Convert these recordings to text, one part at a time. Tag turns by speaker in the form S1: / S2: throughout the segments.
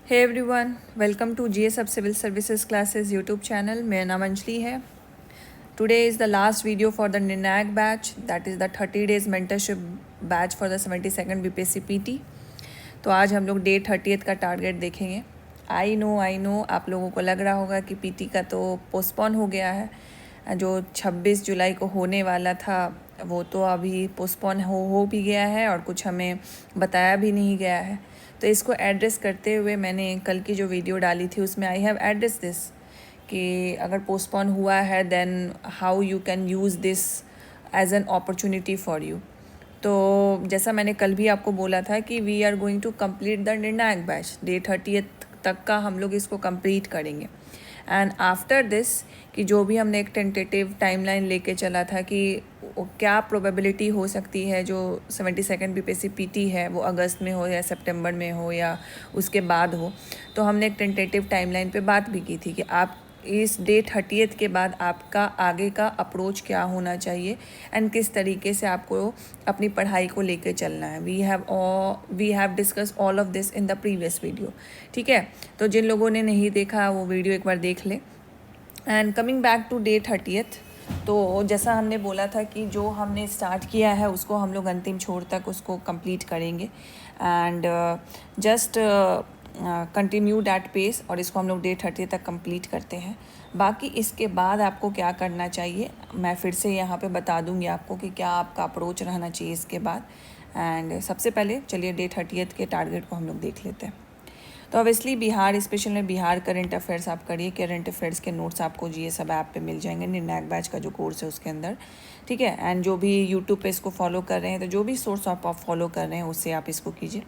S1: Hey everyone, welcome to GSF civil services classes YouTube channel. मेरा नाम अंजलि है। Today is the last video for the निर्णायक batch, that is the 30 days mentorship batch for the 72nd BPSC PT. तो आज हम लोग day 30th का target देखेंगे। आई नो आप लोगों को लग रहा होगा कि पीटी का तो पोस्टपोन हो गया है। जो 26 जुलाई को होने वाला था वो तो अभी पोस्टपोन हो भी गया है और कुछ हमें बताया भी नहीं गया है। तो इसको एड्रेस करते हुए मैंने कल की जो वीडियो डाली थी उसमें आई हैव एड्रेस दिस कि अगर पोस्टपोन हुआ है then how you can use this as an opportunity for you. तो जैसा मैंने कल भी आपको बोला था कि we are going to complete the निर्णायक बैच, डे 30th तक का हम लोग इसको कंप्लीट करेंगे। एंड आफ्टर दिस कि जो भी हमने एक टेंटेटिव टाइमलाइन लेके चला था कि क्या प्रोबेबिलिटी हो सकती है जो 72nd बीपीएससी पीटी है वो अगस्त में हो या सितंबर में हो या उसके बाद हो, तो हमने एक टेंटेटिव टाइमलाइन पे बात भी की थी कि आप इस डे 30th के बाद आपका आगे का अप्रोच क्या होना चाहिए एंड किस तरीके से आपको अपनी पढ़ाई को लेकर चलना है। We have discuss all of this in the previous video. ठीक है, तो जिन लोगों ने नहीं देखा वो वीडियो एक बार देख ले। And coming back to day 30th, तो जैसा हमने बोला था कि जो हमने स्टार्ट किया है उसको हम लोग अंतिम छोर तक उसको कंप्लीट करेंगे and just continue that pace और इसको हम लोग डे 30 तक कंप्लीट करते हैं। बाकी इसके बाद आपको क्या करना चाहिए मैं फिर से यहाँ पे बता दूँगी आपको कि क्या आपका अप्रोच रहना चाहिए इसके बाद। एंड सबसे पहले चलिए डे 30 के टारगेट को हम लोग देख लेते हैं। तो ऑब्वियसली बिहार, स्पेशल में बिहार करंट अफेयर्स आप करिए। करंट अफेयर्स के नोट्स आपको जीएसएफ ऐप पे मिल जाएंगे, निर्णायक बैच का जो कोर्स है उसके अंदर। ठीक है, एंड जो भी यूट्यूब पे इसको फॉलो कर रहे हैं तो जो भी सोर्स आप फॉलो कर रहे हैं उससे आप इसको कीजिए।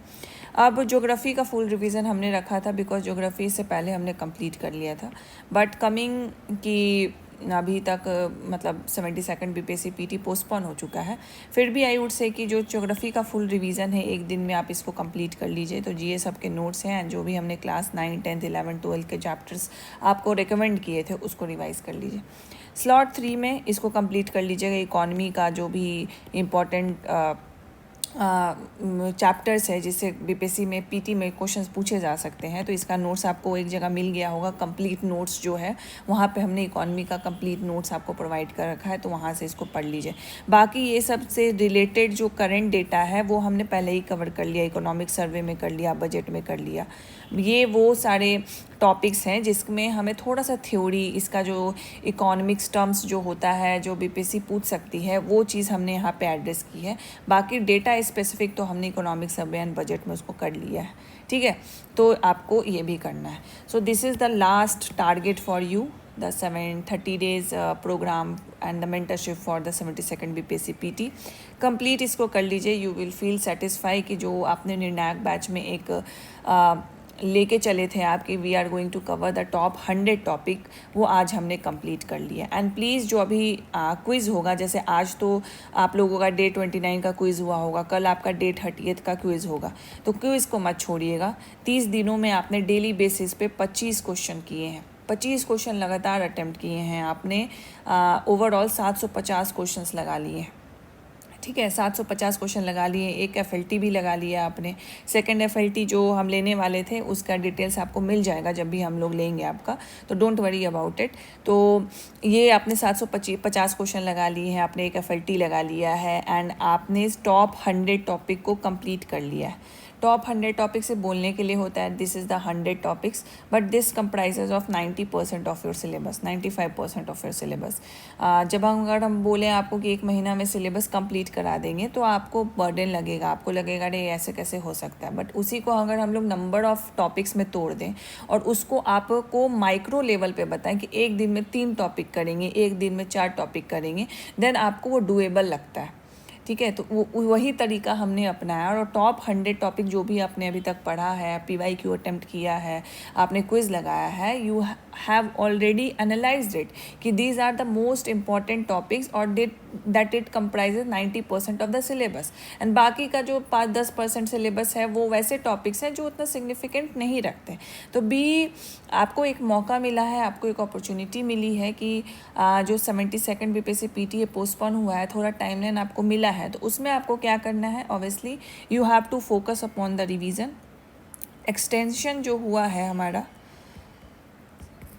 S1: अब ज्योग्राफी का फुल रिवीजन हमने रखा था बिकॉज ज्योग्राफी से पहले हमने कंप्लीट कर लिया था, बट कमिंग की अभी तक मतलब 72nd बीपीएससी पीटी पोस्टपोन हो चुका है। फिर भी आई वुड से कि जो ज्योग्राफी का फुल रिवीजन है एक दिन में आप इसको कंप्लीट कर लीजिए। तो जीएस सबके नोट्स हैं एंड जो भी हमने क्लास 9, 10, 11, 12 के चैप्टर्स आपको रिकमेंड किए थे उसको रिवाइज कर लीजिए। स्लॉट 3 में इसको कंप्लीट कर लीजिएगा। इकॉनमी का जो भी इम्पोर्टेंट चैप्टर्स है जिससे बीपीएससी में पीटी में क्वेश्चंस पूछे जा सकते हैं, तो इसका नोट्स आपको एक जगह मिल गया होगा। कंप्लीट नोट्स जो है वहाँ पे हमने इकॉनमी का कंप्लीट नोट्स आपको प्रोवाइड कर रखा है, तो वहाँ से इसको पढ़ लीजिए। बाकी ये सब से रिलेटेड जो करंट डेटा है वो हमने पहले ही कवर कर लिया, इकोनॉमिक सर्वे में कर लिया, बजट में कर लिया। ये वो सारे टॉपिक्स हैं जिसमें हमें थोड़ा सा थ्योरी, इसका जो इकोनॉमिक्स टर्म्स जो होता है जो बीपीएससी पूछ सकती है वो चीज़ हमने यहाँ पे एड्रेस की है। बाकी डेटा स्पेसिफिक तो हमने इकोनॉमिक सर्वे एंड बजट में उसको कर लिया है। ठीक है, तो आपको ये भी करना है। So this is the last target for you, the 30 days programme and the mentorship for the 72nd BPSC PT. Complete इसको कर लीजिए। यू विल फील सेटिस्फाई कि जो आपने निर्णायक बैच में एक लेके चले थे आपकी we are going to cover the top 100 topic, वो आज हमने कंप्लीट कर लिया। एंड प्लीज़ जो अभी क्विज़ होगा, जैसे आज तो आप लोगों का डे 29 का क्विज़ हुआ होगा, कल आपका डे 30 का क्विज़ होगा, तो क्विज़ को मत छोड़िएगा। 30 दिनों में आपने डेली बेसिस पे 25 क्वेश्चन किए हैं, 25 क्वेश्चन लगातार अटेम्प्ट किए हैं आपने। ओवरऑल 750 क्वेश्चंस लगा लिए हैं। ठीक है, 750 क्वेश्चन लगा लिए। एक एफएलटी भी लगा लिया आपने। सेकंड एफएलटी जो हम लेने वाले थे उसका डिटेल्स आपको मिल जाएगा जब भी हम लोग लेंगे आपका, तो डोंट वरी अबाउट इट। तो ये आपने 750 क्वेश्चन लगा लिए हैं, आपने एक एफएलटी लगा लिया है एंड आपने टॉप 100 टॉपिक को कंप्लीट कर लिया है। टॉप 100 टॉपिक से बोलने के लिए होता है this is the 100 topics, but this comprises of 90% of your syllabus, 95% of your syllabus. जब अगर हम बोलें आपको कि एक महीना में सिलेबस कंप्लीट करा देंगे तो आपको बर्डन लगेगा, आपको लगेगा अरे ऐसे कैसे हो सकता है। बट उसी को अगर हम लोग नंबर ऑफ टॉपिक्स में तोड़ दें और उसको आपको माइक्रो लेवल पे बताएं कि एक दिन में 3 टॉपिक करेंगे, एक दिन में 4 टॉपिक करेंगे, देन आपको वो डूएबल लगता है। ठीक है, तो वही तरीका हमने अपनाया और टॉप 100 टॉपिक जो भी आपने अभी तक पढ़ा है, PYQ अटेम्प्ट किया है, आपने क्विज़ लगाया है, you have already analysed it कि these are the most important topics और that it comprises 90% of the syllabus. And बाकी का जो 5-10% सिलेबस है वो वैसे टॉपिक्स हैं जो उतना सिग्निफिकेंट नहीं रखते। तो आपको एक मौका मिला है, आपको एक अपॉर्चुनिटी मिली है कि जो 72nd बीपीएससी पीटी पोस्टपोन हुआ है, थोड़ा टाइमलाइन आपको मिला है, तो उसमें आपको क्या करना है, obviously you have to focus upon the revision. Extension जो हुआ है हमारा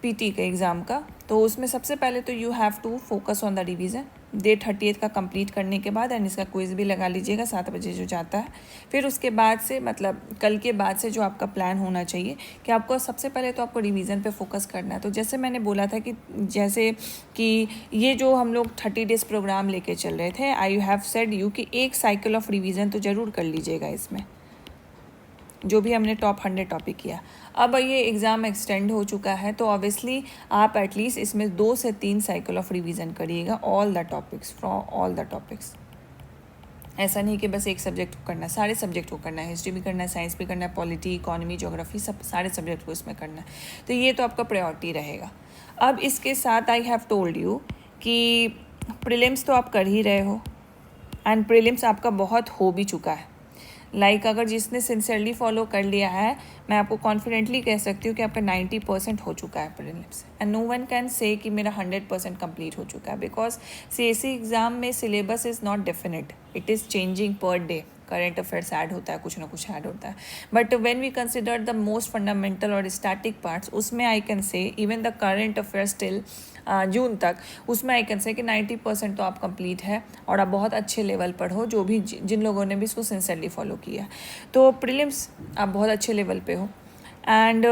S1: पीटी के एग्ज़ाम का, तो उसमें सबसे पहले तो you have to focus on the revision. Day 30 का कंप्लीट करने के बाद एंड इसका क्विज़ भी लगा लीजिएगा 7 बजे जो जाता है। फिर उसके बाद से मतलब कल के बाद से जो आपका प्लान होना चाहिए कि आपको सबसे पहले तो आपको रिवीजन पे फोकस करना है। तो जैसे मैंने बोला था कि जैसे कि ये जो हम लोग 30 डेज़ प्रोग्राम लेके चल रहे थे, आई हैव सेड यू कि एक साइकिल ऑफ रिवीजन तो ज़रूर कर लीजिएगा इसमें, जो भी हमने टॉप 100 टॉपिक किया। अब ये एग्ज़ाम एक्सटेंड हो चुका है तो ऑब्वियसली आप एटलीस्ट इसमें 2 से 3 साइकिल ऑफ रिवीजन करिएगा, all the topics, from all the topics. ऐसा नहीं कि बस एक सब्जेक्ट को करना है, सारे सब्जेक्ट को करना है, हिस्ट्री भी करना है, साइंस भी करना है, पॉलिटी, इकोनॉमी, ज्योग्राफी, सब सारे सब्जेक्ट को इसमें करना है। तो ये तो आपका प्रायोरिटी रहेगा। अब इसके साथ आई हैव टोल्ड यू कि प्रीलिम्स तो आप कर ही रहे हो एंड प्रीलिम्स आपका बहुत हो भी चुका है। अगर जिसने सिंसियरली फॉलो कर लिया है, मैं आपको कॉन्फिडेंटली कह सकती हूँ कि आपका 90% हो चुका है prelims, and no one can say कि मेरा 100% कंप्लीट हो चुका है, बिकॉज CSE एग्ज़ाम में syllabus is not definite, it is changing per day. Current affairs add होता है, कुछ ना कुछ ऐड होता है, but when we consider the most fundamental और स्टैटिक पार्ट्स, उसमें I can say even the current affairs till June तक, उसमें आई कैन से कि 90% तो आप कंप्लीट है और आप बहुत अच्छे लेवल पर हो, जो भी जिन लोगों ने भी इसको सिंसियरली फॉलो किया। तो प्रीलिम्स आप बहुत अच्छे लेवल पे हो। एंड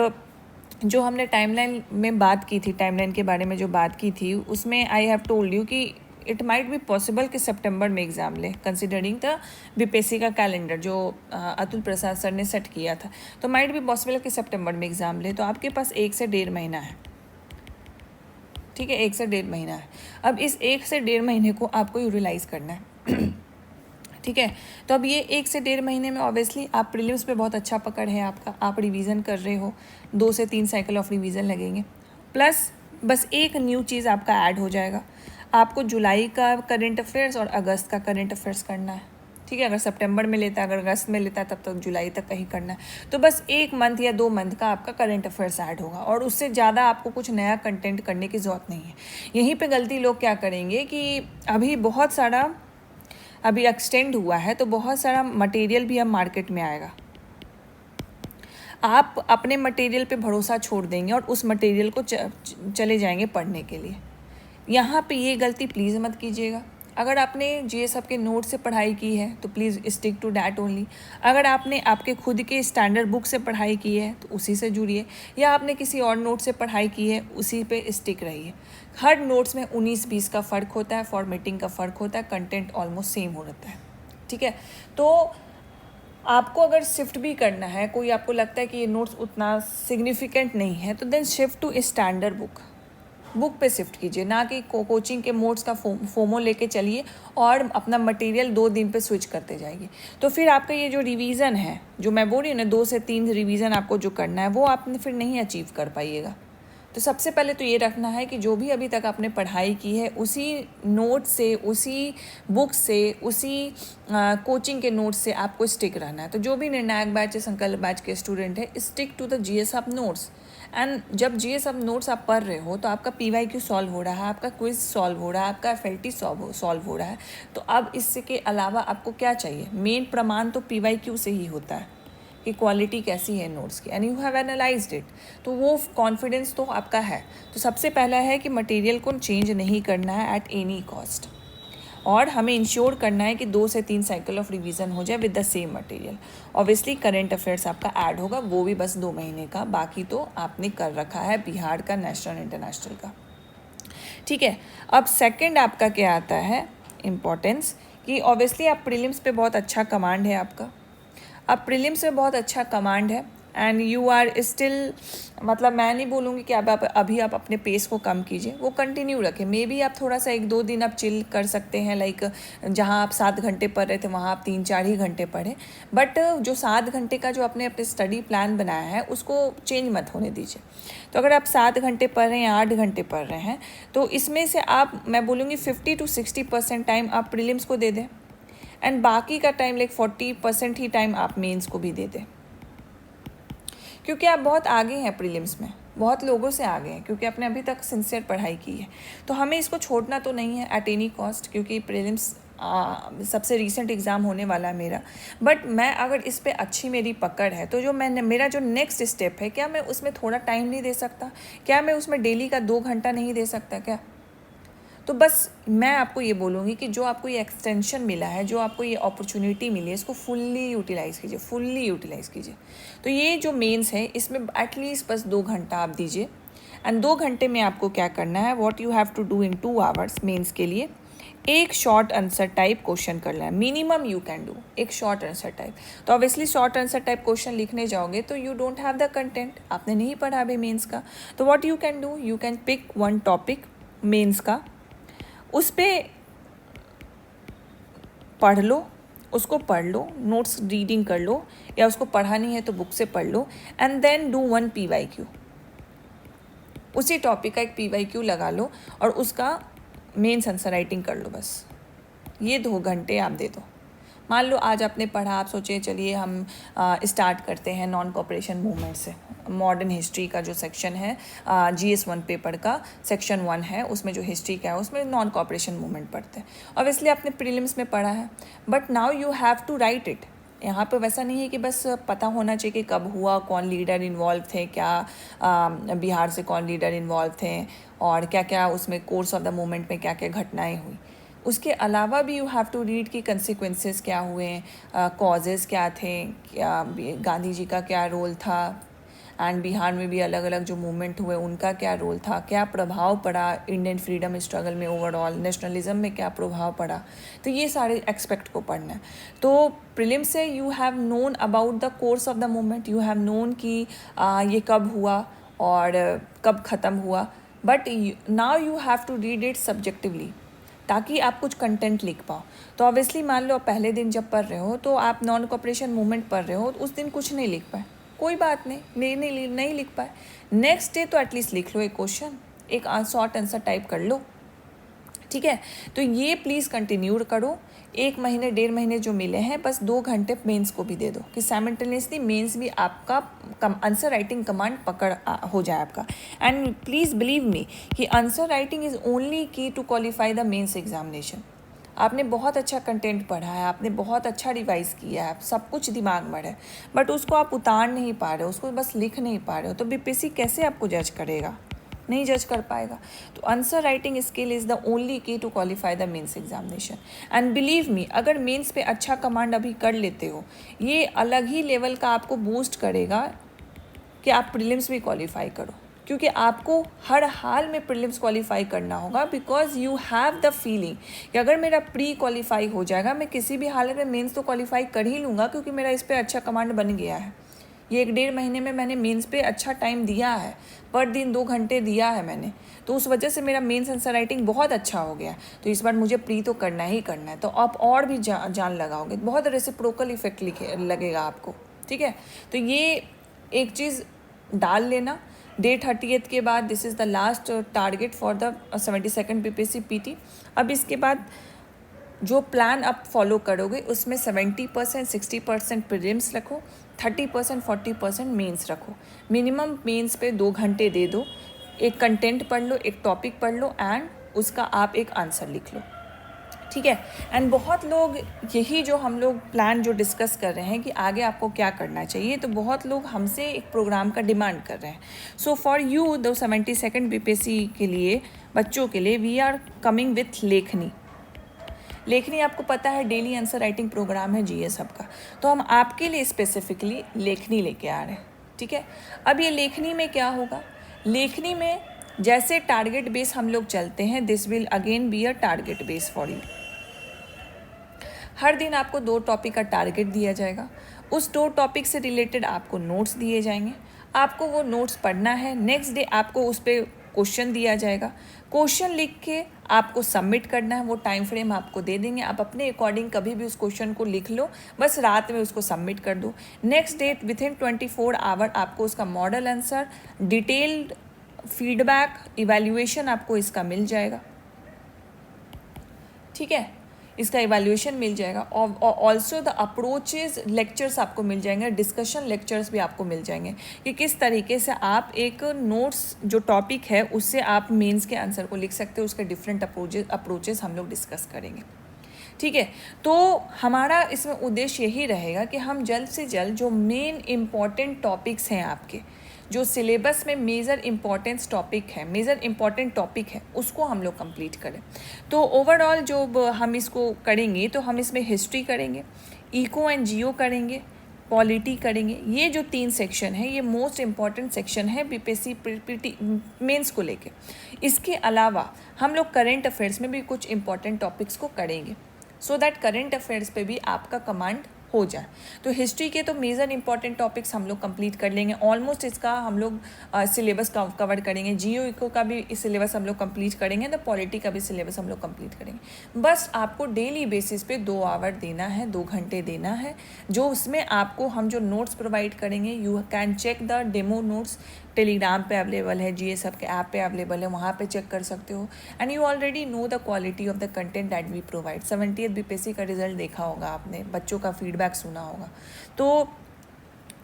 S1: जो हमने टाइमलाइन में बात की थी, टाइमलाइन के बारे में जो बात की थी, उसमें आई हैव टोल्ड यू कि इट माइट बी पॉसिबल कि सितंबर में एग्ज़ाम ले, कंसिडरिंग द BPSC का कैलेंडर जो अतुल प्रसाद सर ने सेट किया था। तो माइट बी पॉसिबल कि सितंबर में एग्ज़ाम ले, तो आपके पास 1 से 1.5 महीना है। ठीक है, 1 से 1.5 महीना है। अब इस 1 से 1.5 महीने को आपको यूटिलाइज़ करना है। ठीक है, तो अब ये 1 से 1.5 महीने में ऑब्वियसली आप प्रीलिम्स पे बहुत अच्छा पकड़ है आपका, आप रिवीजन कर रहे हो, 2 से 3 साइकिल ऑफ रिवीजन लगेंगे, प्लस बस एक न्यू चीज़ आपका ऐड हो जाएगा, आपको जुलाई का करंट अफेयर्स और अगस्त का करंट अफेयर्स करना है। ठीक है, अगर सितंबर में लेता है, अगर अगस्त में लेता है, तब तक जुलाई तक का ही करना है। तो बस 1 मंथ या 2 मंथ का आपका करंट अफेयर्स ऐड होगा और उससे ज़्यादा आपको कुछ नया कंटेंट करने की ज़रूरत नहीं है। यहीं पे गलती लोग क्या करेंगे कि अभी बहुत सारा अभी एक्सटेंड हुआ है तो बहुत सारा मटेरियल भी अब मार्केट में आएगा, आप अपने मटेरियल पे भरोसा छोड़ देंगे और उस मटेरियल को चले जाएंगे पढ़ने के लिए। यहाँ पे ये गलती प्लीज़ मत कीजिएगा। अगर आपने GSF के नोट से पढ़ाई की है तो please stick to that only. अगर आपने आपके खुद के स्टैंडर्ड बुक से पढ़ाई की है तो उसी से जुड़िए, या आपने किसी और नोट से पढ़ाई की है उसी पे स्टिक रहिए। हर नोट्स में 19-20 का फ़र्क होता है, फॉर्मेटिंग का फ़र्क होता है, कंटेंट ऑलमोस्ट सेम हो रहता है। ठीक है, तो आपको अगर शिफ्ट भी करना है, कोई आपको लगता है कि ये नोट्स उतना सिग्निफिकेंट नहीं है, तो then shift to standard book पे शिफ्ट कीजिए, ना कि कोचिंग के मोड्स का फोमो लेके चलिए और अपना मटेरियल 2 दिन पे स्विच करते जाइए। तो फिर आपका ये जो रिवीजन है, जो मैं बोल रही हूँ ना 2 से 3 रिवीजन आपको जो करना है, वो आपने फिर नहीं अचीव कर पाइएगा। तो सबसे पहले तो ये रखना है कि जो भी अभी तक आपने पढ़ाई की है उसी नोट से, उसी बुक से, उसी कोचिंग के नोट्स से आपको स्टिक रहना है। तो जो भी निर्णायक बैच या संकल्प बैच के स्टूडेंट है, stick to the GSF notes. एंड जब GSF नोट्स आप पढ़ रहे हो तो आपका PYQ सॉल्व हो रहा है, आपका क्विज सॉल्व हो रहा है, आपका FLT सॉल्व हो रहा है। तो अब इसके अलावा आपको क्या चाहिए? मेन प्रमाण तो PYQ से ही होता है कि क्वालिटी कैसी है नोट्स की, and you have analysed it. तो वो कॉन्फिडेंस तो आपका है। तो सबसे पहला है कि मटेरियल को चेंज नहीं करना है एट एनी कॉस्ट, और हमें इंश्योर करना है कि 2 से 3 साइकिल ऑफ रिवीजन हो जाए with the same material. Obviously current affairs आपका ऐड होगा, वो भी बस 2 महीने का, बाकी तो आपने कर रखा है बिहार का, नेशनल, इंटरनेशनल का। ठीक है, अब सेकंड आपका क्या आता है इम्पोर्टेंस, कि ऑब्वियसली आप प्रीलिम्स पे बहुत अच्छा कमांड है आपका, अब प्रीलिम्स में बहुत अच्छा कमांड है एंड यू आर स्टिल, मतलब मैं नहीं बोलूँगी कि आप अभी आप अपने पेस को कम कीजिए, वो कंटिन्यू रखें। मे बी आप थोड़ा सा 1-2 दिन आप चिल कर सकते हैं, लाइक जहाँ आप 7 घंटे पढ़ रहे थे वहाँ आप 3-4 ही घंटे पढ़ें, बट जो 7 घंटे का जो आपने अपने स्टडी प्लान बनाया है उसको चेंज मत होने दीजिए। तो अगर आप 7 घंटे पढ़ रहे हैं या 8 घंटे पढ़ रहे हैं, तो इसमें से आप, मैं बोलूँगी 50 to 60% टाइम आप प्रीलिम्स को दे दें एंड बाकी का टाइम लाइक 40% ही टाइम आप मेंस को भी दे दें, क्योंकि आप बहुत आगे हैं प्रीलिम्स में, बहुत लोगों से आगे हैं, क्योंकि आपने अभी तक सिंसियर पढ़ाई की है। तो हमें इसको छोड़ना तो नहीं है एट एनी कॉस्ट, क्योंकि प्रीलिम्स सबसे रीसेंट एग्ज़ाम होने वाला है मेरा, बट मैं अगर इस पे अच्छी मेरी पकड़ है तो जो मैंने मेरा जो नेक्स्ट स्टेप है, क्या मैं उसमें थोड़ा टाइम नहीं दे सकता? क्या मैं उसमें डेली का 2 घंटा नहीं दे सकता क्या? तो बस मैं आपको ये बोलूँगी कि जो आपको ये एक्सटेंशन मिला है, जो आपको ये अपॉर्चुनिटी मिली है, इसको फुल्ली यूटिलाइज़ कीजिए, फुल्ली यूटिलाइज़ कीजिए। तो ये जो मेंस है इसमें एटलीस्ट बस 2 घंटा आप दीजिए। एंड 2 घंटे में आपको क्या करना है, what you have to do in 2 hours mains के लिए, एक शॉर्ट आंसर टाइप क्वेश्चन करना है, मिनिमम यू कैन डू एक शॉर्ट आंसर टाइप। तो obviously short answer type question लिखने जाओगे तो you don't have the content, आपने नहीं पढ़ा अभी मेंस का। तो what you can do, you can pick one topic mains का, उस पर पढ़ लो, उसको पढ़ लो, नोट्स रीडिंग कर लो, या उसको पढ़ा नहीं है तो बुक से पढ़ लो, and then do one PYQ। उसी टॉपिक का एक PYQ लगा लो और उसका मेंस आंसर राइटिंग कर लो। बस ये 2 घंटे आप दे दो। मान लो आज आपने पढ़ा, आप सोचे चलिए हम स्टार्ट करते हैं नॉन कॉपरेशन मूवमेंट से। मॉडर्न हिस्ट्री का जो सेक्शन है GS 1 पेपर का सेक्शन 1 है, उसमें जो हिस्ट्री का है उसमें नॉन कॉपरेशन मूवमेंट पढ़ते हैं। ऑब्वियसली आपने प्रीलिम्स में पढ़ा है, but now you have to write it. यहाँ पे वैसा नहीं है कि बस पता होना चाहिए कि कब हुआ, कौन लीडर इन्वॉल्व थे, क्या बिहार से कौन लीडर इन्वॉल्व थे, और क्या क्या उसमें कोर्स ऑफ द मूवमेंट में क्या क्या घटनाएं हुई। उसके अलावा भी यू हैव टू रीड कि कंसिक्वेंसेस क्या हुए, कॉजेज़ क्या थे, क्या गांधी जी का क्या रोल था, एंड बिहार में भी अलग अलग जो मूवमेंट हुए उनका क्या रोल था, क्या प्रभाव पड़ा इंडियन फ्रीडम स्ट्रगल में, ओवरऑल नेशनलिज्म में क्या प्रभाव पड़ा। तो ये सारे एक्सपेक्ट को पढ़ना है। तो प्रीलिम से you have known about the course of the movement, you have known कि ये कब हुआ और कब ख़त्म हुआ, but now you have to read it subjectively ताकि आप कुछ कंटेंट लिख पाओ। तो ऑब्वियसली मान लो पहले दिन जब पढ़ रहे हो तो आप नॉन कॉपरेशन मूवमेंट पढ़ रहे हो, तो उस दिन कुछ नहीं लिख पाए, कोई बात नहीं, नहीं लिख पाए, नेक्स्ट डे तो एटलीस्ट लिख लो एक क्वेश्चन, एक शॉर्ट आंसर टाइप कर लो, ठीक है। तो ये प्लीज़ कंटिन्यू करो। 1 महीने 1.5 महीने जो मिले हैं, बस 2 घंटे मेंस को भी दे दो कि साइमल्टेनियसली मेंस भी आपका आंसर राइटिंग कमांड पकड़ हो जाए आपका। एंड प्लीज़ बिलीव मी कि answer writing is only key to qualify the mains examination. आपने बहुत अच्छा कंटेंट पढ़ा है, आपने बहुत अच्छा रिवाइज किया है, सब कुछ दिमाग में है, बट उसको आप उतार नहीं पा रहे हो, उसको बस लिख नहीं पा रहे हो, तो BPSC कैसे आपको जज करेगा? नहीं जज कर पाएगा। तो answer writing skill is the only key to qualify the mains examination. And believe me, अगर मेंस पे अच्छा कमांड अभी कर लेते हो, ये अलग ही लेवल का आपको बूस्ट करेगा कि आप प्रीलिम्स भी क्वालिफाई करो, क्योंकि आपको हर हाल में प्रीलिम्स क्वालिफाई करना होगा, because you have the feeling कि अगर मेरा प्री क्वालिफाई हो जाएगा, मैं किसी भी हालत में मेंस तो क्वालिफाई कर ही लूँगा, क्योंकि मेरा इस पर अच्छा कमांड बन गया है। ये 1.5 महीने में मैंने मेंस पे अच्छा टाइम दिया है, पर दिन 2 घंटे दिया है मैंने, तो उस वजह से मेरा मेंस आंसर राइटिंग बहुत अच्छा हो गया। तो इस बार मुझे प्री तो करना ही करना है, तो आप और भी जान लगाओगे, बहुत रेसिप्रोकल इफेक्ट लगेगा आपको, ठीक है। तो ये एक चीज़ डाल लेना। डे 30th के बाद this is the last target for the 72nd BPSC PT। अब इसके बाद जो प्लान आप फॉलो करोगे उसमें 70% 60% प्रीलिम्स रखो, 30% 40% मेंस रखो। मिनिमम मेंस पे 2 घंटे दे दो, एक कंटेंट पढ़ लो, एक टॉपिक पढ़ लो, एंड उसका आप एक आंसर लिख लो, ठीक है। एंड बहुत लोग यही जो हम लोग प्लान जो डिस्कस कर रहे हैं कि आगे आपको क्या करना चाहिए, तो बहुत लोग हमसे एक प्रोग्राम का डिमांड कर रहे हैं। So for you the 72nd BPSC के लिए बच्चों के लिए वी आर कमिंग विथ लेखनी आपको पता है डेली आंसर राइटिंग प्रोग्राम है GS हब का, तो हम आपके लिए स्पेसिफिकली लेखनी लेके आ रहे हैं, ठीक है। अब ये लेखनी में क्या होगा, लेखनी में जैसे टारगेट बेस हम लोग चलते हैं, this will again be a target base for you. हर दिन आपको 2 टॉपिक का टारगेट दिया जाएगा, उस 2 टॉपिक से रिलेटेड आपको नोट्स दिए जाएंगे, आपको वो नोट्स पढ़ना है। नेक्स्ट डे आपको उस पर क्वेश्चन दिया जाएगा, क्वेश्चन लिख के आपको सबमिट करना है, वो टाइम फ्रेम आपको दे देंगे, आप अपने अकॉर्डिंग कभी भी उस क्वेश्चन को लिख लो, बस रात में उसको सबमिट कर दो। नेक्स्ट डे विथिन 24 आवर आपको उसका model answer, detailed feedback, evaluation आपको इसका मिल जाएगा, ठीक है। इसका इवैल्यूएशन मिल जाएगा, और ऑल्सो द अप्रोचेज लेक्चर्स आपको मिल जाएंगे, डिस्कशन लेक्चर्स भी आपको मिल जाएंगे कि किस तरीके से आप एक नोट्स जो टॉपिक है उससे आप मेंस के आंसर को लिख सकते हो, उसके डिफरेंट अप्रोचेस हम लोग डिस्कस करेंगे, ठीक है। तो हमारा इसमें उद्देश्य यही रहेगा कि हम जल्द से जल्द जो मेन इम्पॉर्टेंट टॉपिक्स हैं आपके, जो सिलेबस में मेजर इम्पॉर्टेंस टॉपिक है, मेजर इम्पॉर्टेंट टॉपिक है, उसको हम लोग कंप्लीट करें। तो ओवरऑल जो हम इसको करेंगे, तो हम इसमें हिस्ट्री करेंगे, इको एंड जियो करेंगे, पॉलिटी करेंगे। ये जो 3 सेक्शन है, ये मोस्ट इम्पॉर्टेंट सेक्शन है बीपीएससी पीटी मेंस को लेके। इसके अलावा हम लोग करेंट अफेयर्स में भी कुछ इम्पॉर्टेंट टॉपिक्स को करेंगे, सो दैट करेंट अफेयर्स पे भी आपका कमांड हो जाए। तो हिस्ट्री के तो मेजर इंपॉर्टेंट टॉपिक्स हम लोग कंप्लीट कर लेंगे, ऑलमोस्ट इसका हम लोग सिलेबस कवर करेंगे। जियो इको का भी सिलेबस हम लोग कंप्लीट करेंगे, तो पॉलिटी का भी सिलेबस हम लोग कंप्लीट करेंगे। बस आपको डेली बेसिस पे 2 आवर देना है, 2 घंटे देना है, जो उसमें आपको हम जो नोट्स प्रोवाइड करेंगे, you can check the demo notes, Telegram पे अवेलेबल है, जीएस सब के ऐप पे अवेलेबल है, वहाँ पे चेक कर सकते हो। And you already know the quality of the content that we provide. 70th BPSC का रिजल्ट देखा होगा आपने, बच्चों का फीडबैक सुना होगा, तो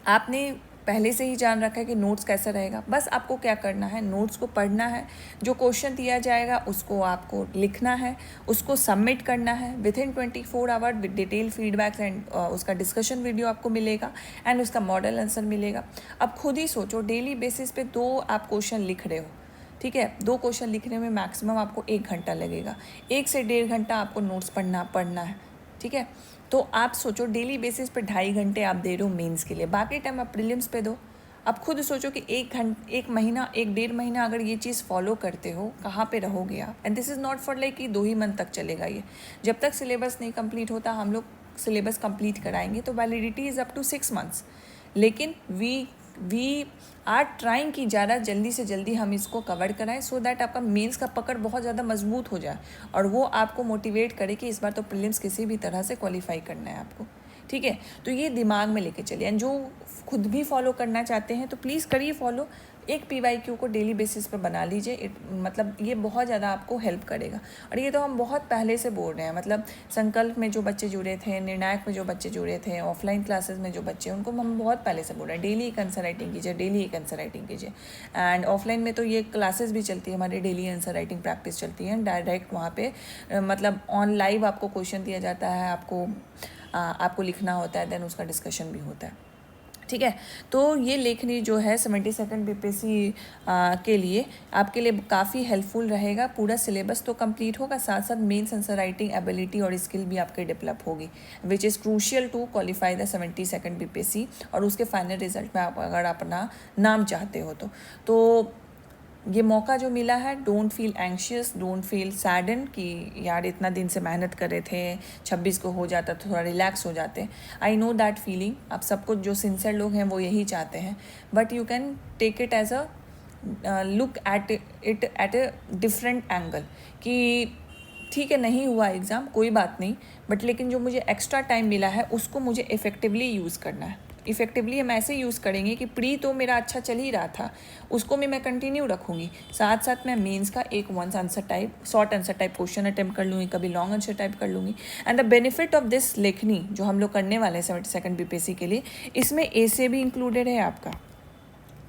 S1: आपने पहले से ही जान रखा है कि नोट्स कैसा रहेगा। बस आपको क्या करना है, नोट्स को पढ़ना है, जो क्वेश्चन दिया जाएगा उसको आपको लिखना है, उसको सबमिट करना है within 24 hour with detail feedbacks and उसका डिस्कशन वीडियो आपको मिलेगा एंड उसका मॉडल आंसर मिलेगा। अब खुद ही सोचो, डेली बेसिस पे 2 आप क्वेश्चन लिख रहे हो, ठीक है। 2 क्वेश्चन लिखने में मैक्सिमम आपको 1 घंटा लगेगा, 1 से 1.5 घंटा आपको नोट्स पढ़ना है, ठीक है। तो आप सोचो डेली बेसिस पे 2.5 घंटे आप दे रहे हो मेंस के लिए, बाकी टाइम आप प्रीलिम्स पे दो। अब खुद सोचो कि 1 महीना, 1.5 महीना अगर ये चीज़ फॉलो करते हो, कहाँ पे रहोगे आप। And this is not for like कि 2 ही मंथ तक चलेगा ये। जब तक सिलेबस नहीं कंप्लीट होता, हम लोग सिलेबस कंप्लीट कराएंगे तो validity is up to 6 months. लेकिन वी आर ट्राइंग कि ज़्यादा जल्दी से जल्दी हम इसको कवर कराएं, सो दैट आपका मेंस का पकड़ बहुत ज़्यादा मजबूत हो जाए और वो आपको मोटिवेट करे कि इस बार तो प्रीलिम्स किसी भी तरह से क्वालिफाई करना है आपको, ठीक है। तो ये दिमाग में लेके चलिए, एंड जो खुद भी फॉलो करना चाहते हैं तो प्लीज़ करिए फॉलो। एक PYQ को डेली बेसिस पर बना लीजिए, मतलब ये बहुत ज़्यादा आपको हेल्प करेगा। और ये तो हम बहुत पहले से बोल रहे हैं, मतलब संकल्प में जो बच्चे जुड़े थे, निर्णायक में जो बच्चे जुड़े थे, ऑफलाइन क्लासेस में जो बच्चे, उनको हम बहुत पहले से बोल रहे हैं डेली एक आंसर राइटिंग कीजिए, डेली एक आंसर राइटिंग कीजिए। एंड ऑफलाइन में तो ये क्लासेस भी चलती है, हमारी डेली आंसर राइटिंग प्रैक्टिस चलती है, डायरेक्ट वहाँ पर मतलब ऑन लाइव आपको क्वेश्चन दिया जाता है, आपको लिखना होता है, देन उसका डिस्कशन भी होता है, ठीक है। तो ये लेखनी जो है 72nd बीपीएससी के लिए आपके लिए काफ़ी हेल्पफुल रहेगा। पूरा सिलेबस तो कंप्लीट होगा, साथ साथ मेंस आंसर राइटिंग एबिलिटी और स्किल भी आपके डेवलप होगी, which is crucial to qualify the 72nd BPSC और उसके फाइनल रिजल्ट में आप अगर अपना नाम चाहते हो तो ये मौका जो मिला है, don't feel anxious, don't feel saddened कि यार इतना दिन से मेहनत कर रहे थे, 26 को हो जाता तो थोड़ा रिलैक्स हो जाते। आई नो दैट फीलिंग, आप सबको जो सिंसियर लोग हैं वो यही चाहते हैं, but you can take it as a look at it at a different angle कि ठीक है नहीं हुआ एग्ज़ाम, कोई बात नहीं, बट लेकिन जो मुझे एक्स्ट्रा टाइम मिला है उसको मुझे इफ़ेक्टिवली यूज़ करना है। इफ़ेक्टिवली हम ऐसे यूज़ करेंगे कि प्री तो मेरा अच्छा चल ही रहा था, उसको भी मैं कंटिन्यू रखूँगी, साथ साथ मैं मेंस का एक short answer type question attempt कर लूँगी, कभी लॉन्ग आंसर टाइप कर लूँगी। And the benefit of this लेखनी जो हम लोग करने वाले हैं 72nd बीपीएससी के लिए, इसमें एसे भी इंक्लूडेड है आपका।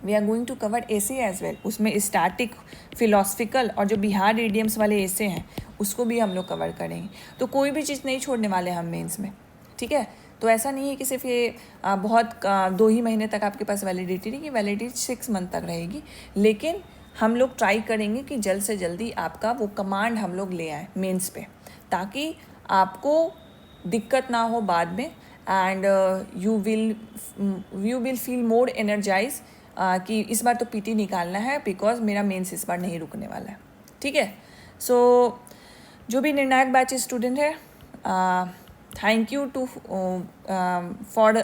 S1: We are going to cover essay as well, उसमें स्टैटिक, फिलोसफिकल और जो बिहार इडियम्स वाले एसे हैं उसको भी हम लोग कवर करेंगे। तो कोई भी चीज़ नहीं छोड़ने वाले हम मेंस में, ठीक है। तो ऐसा नहीं है कि सिर्फ ये बहुत 2 ही महीने तक आपके पास वैलिडिटी नहीं, वैलिडिटी 6 मंथ तक रहेगी, लेकिन हम लोग ट्राई करेंगे कि जल्द से जल्दी आपका वो कमांड हम लोग ले आए मेंस पे, ताकि आपको दिक्कत ना हो बाद में, and you will feel more energize कि इस बार तो पीटी निकालना है, बिकॉज मेरा मेंस इस बार नहीं रुकने वाला है, ठीक है। सो जो भी निर्णायक बैच स्टूडेंट है, thank you too for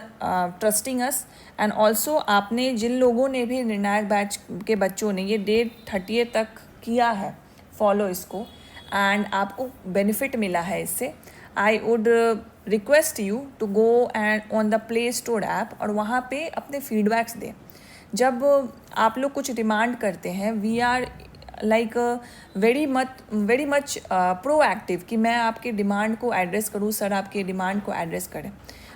S1: trusting us, and also आपने जिन लोगों ने भी निर्णायक बैच के बच्चों ने ये डेट 30 तक किया है फॉलो इसको, एंड आपको बेनिफिट मिला है इससे, I would request you to go and on the play store app और वहाँ पे अपने फीडबैक्स दें। जब आप लोग कुछ डिमांड करते हैं, we are like very much proactive कि मैं आपके डिमांड को एड्रेस करूँ, सर आपके डिमांड को एड्रेस करें,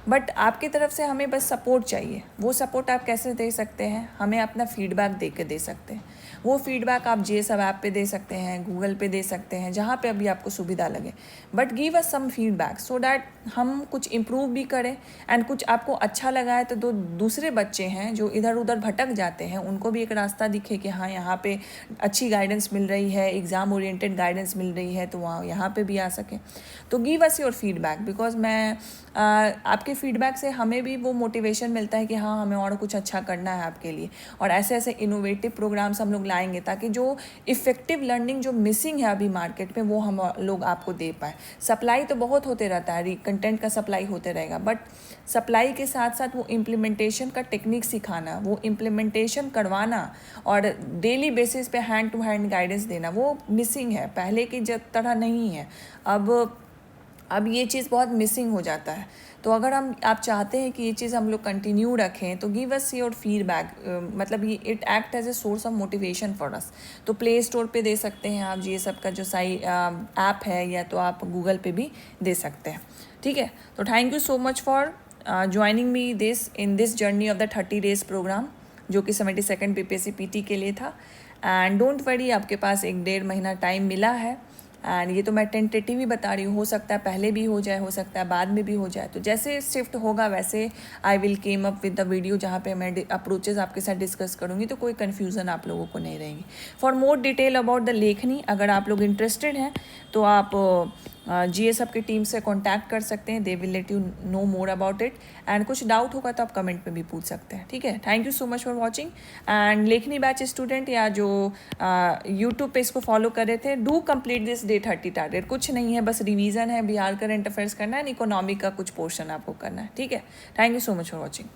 S1: बट आपकी तरफ से हमें बस सपोर्ट चाहिए। वो सपोर्ट आप कैसे दे सकते हैं, हमें अपना फीडबैक दे के दे सकते हैं। वो फीडबैक आप GSub ऐप पे दे सकते हैं, गूगल पे दे सकते हैं, जहाँ पे अभी आपको सुविधा लगे। But give us some feedback so that हम कुछ इम्प्रूव भी करें, एंड कुछ आपको अच्छा लगा है तो दूसरे बच्चे हैं जो इधर उधर भटक जाते हैं, उनको भी एक रास्ता दिखे कि हाँ यहाँ पे अच्छी गाइडेंस मिल रही है, एग्ज़ाम ओरिएंटेड गाइडेंस मिल रही है, तो वहाँ यहाँ पे भी आ सकें। तो give us your feedback, because मैं आपके फीडबैक से हमें भी वो मोटिवेशन मिलता है कि हाँ हमें और कुछ अच्छा करना है आपके लिए, और ऐसे ऐसे इनोवेटिव प्रोग्राम्स हम लोग लाएंगे ताकि जो इफ़ेक्टिव लर्निंग जो मिसिंग है अभी मार्केट में वो हम लोग आपको दे पाए। सप्लाई तो बहुत होते रहता है, कंटेंट का सप्लाई होते रहेगा, बट सप्लाई के साथ साथ वो इम्प्लीमेंटेशन का टेक्निक सिखाना, वो इम्प्लीमेंटेशन करवाना और डेली बेसिस पे हैंड टू हैंड गाइडेंस देना वो मिसिंग है, पहले की तरह नहीं है। अब ये चीज़ बहुत मिसिंग हो जाता है। तो अगर आप चाहते हैं कि ये चीज़ हम लोग कंटिन्यू रखें तो गिव अस योर फीडबैक, मतलब ये it act as a source of motivation for us. तो प्ले स्टोर पे दे सकते हैं आप GSub का जो ऐप है, या तो आप गूगल पे भी दे सकते हैं। ठीक है, तो thank you so much for joining me in this journey of the 30 days programme, जो कि 72nd PPSC PT के लिए था। एंड डोंट वरी, आपके पास 1-1.5 महीना टाइम मिला है। एंड ये तो मैं टेंटेटिव ही बता रही हूँ, हो सकता है पहले भी हो जाए, हो सकता है बाद में भी हो जाए। तो जैसे शिफ्ट होगा वैसे I will came up with the video जहाँ पे मैं अप्रोचेस आपके साथ डिस्कस करूँगी, तो कोई कन्फ्यूज़न आप लोगों को नहीं रहेगी। For more detail about the लेखनी, अगर आप लोग इंटरेस्टेड हैं तो आप GSub की टीम से कॉन्टैक्ट कर सकते हैं, they will let you know more about it. And कुछ डाउट होगा तो आप कमेंट में भी पूछ सकते हैं। ठीक है, thank you so much for watching. And लेखनी बैच स्टूडेंट या जो यूट्यूब पे इसको फॉलो कर रहे थे, do complete this day 30 target. कुछ नहीं है, बस रिवीजन है, बिहार करंट अफेयर्स करना है, इकोनॉमी का कुछ पोर्शन आपको करना है। ठीक है, thank you so much for watching.